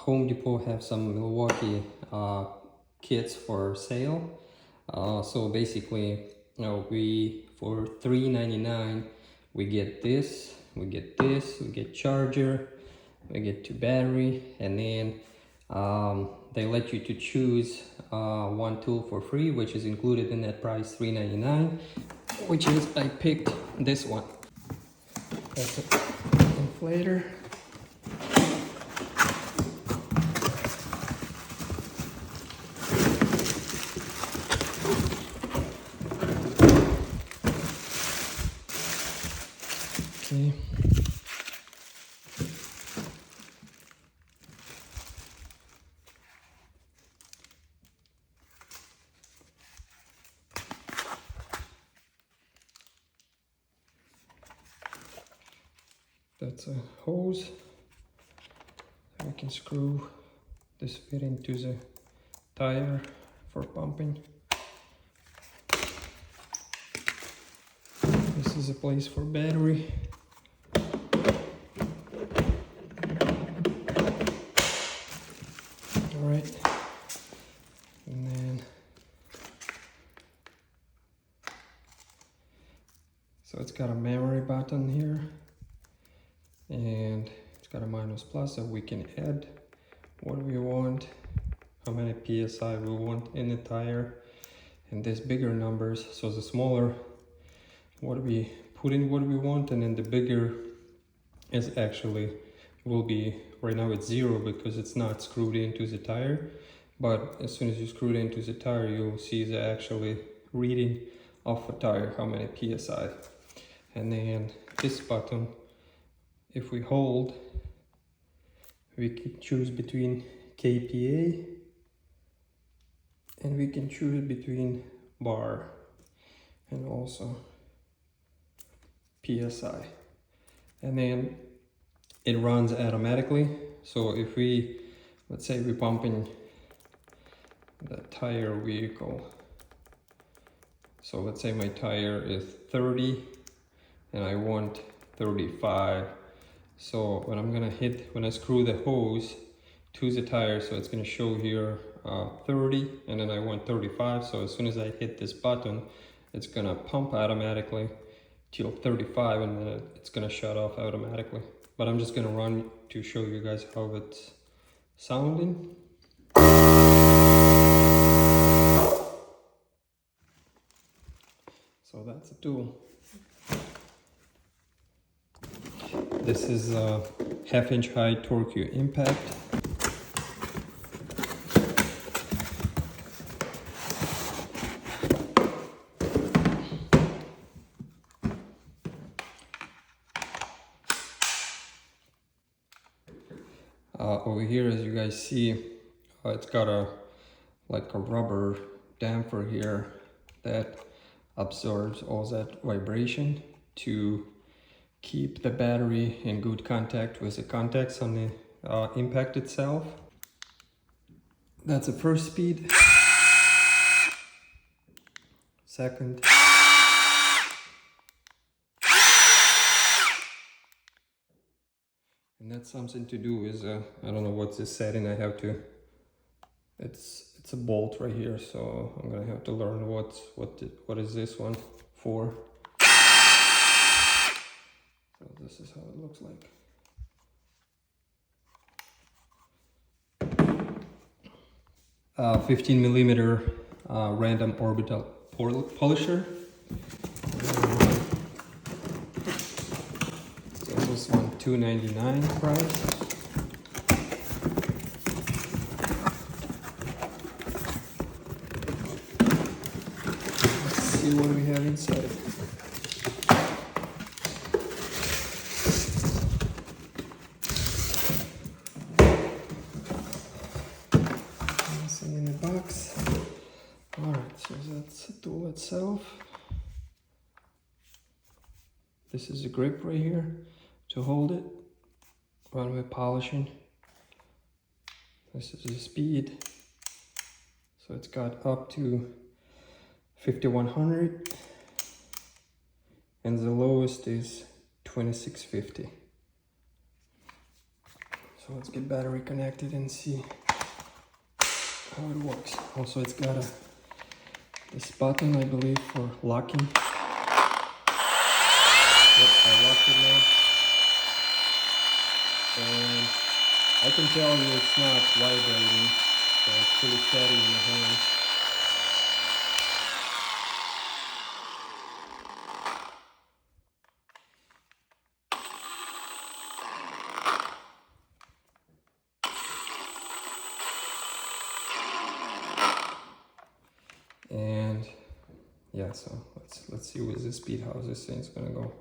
Home Depot have some Milwaukee kits for sale. So basically, we for $3.99 we get this, we get charger, we get 2 battery, and then they let you to choose one tool for free, which is included in that price, $3.99, which is I picked this one. That's an inflator. Okay. That's a hose. We can screw this bit into the tire for pumping. This is a place for battery. Alright. And then so it's got a memory button here. And it's got a minus plus, so we can add what we want, how many psi we want in the tire, and this bigger numbers. So the smaller, what we put in what we want, and then the bigger is actually will be, right now it's 0 because it's not screwed into the tire, but as soon as you screw it into the tire, you'll see the actually reading of a tire, how many psi. And then this button, if we hold, we can choose between kPa, and we can choose between bar and also psi. And then it runs automatically. So if we, let's say we're pumping the tire vehicle. So let's say my tire is 30 and I want 35. So when I'm gonna when I screw the hose to the tire, so it's gonna show here 30, and then I want 35. So as soon as I hit this button, it's gonna pump automatically till 35, and then it's gonna shut off automatically. But I'm just gonna run to show you guys how it's sounding. So that's a tool. This is a 1/2 inch high torque impact. Over here, as you guys see, it's got a rubber damper here that absorbs all that vibration to keep the battery in good contact with the contacts on the impact itself. That's the first speed. Second. And that's something to do with, I don't know what's this setting I have to, it's a bolt right here, so I'm gonna have to learn what is this one for. So this is how it looks like. Uh, 15 millimeter random orbital polisher. So this one $2.99 price. Let's see what we have inside. In the box. Alright, so that's the tool itself. This is a grip right here to hold it while we're polishing. This is the speed. So it's got up to 5100, and the lowest is 2650. So let's get battery connected and see how it works. Also, it's got this button, I believe, for locking. Yep, I locked it now. And I can tell you it's not vibrating, so it's pretty steady in the hand. And yeah, so let's see with the speed how this thing's gonna go.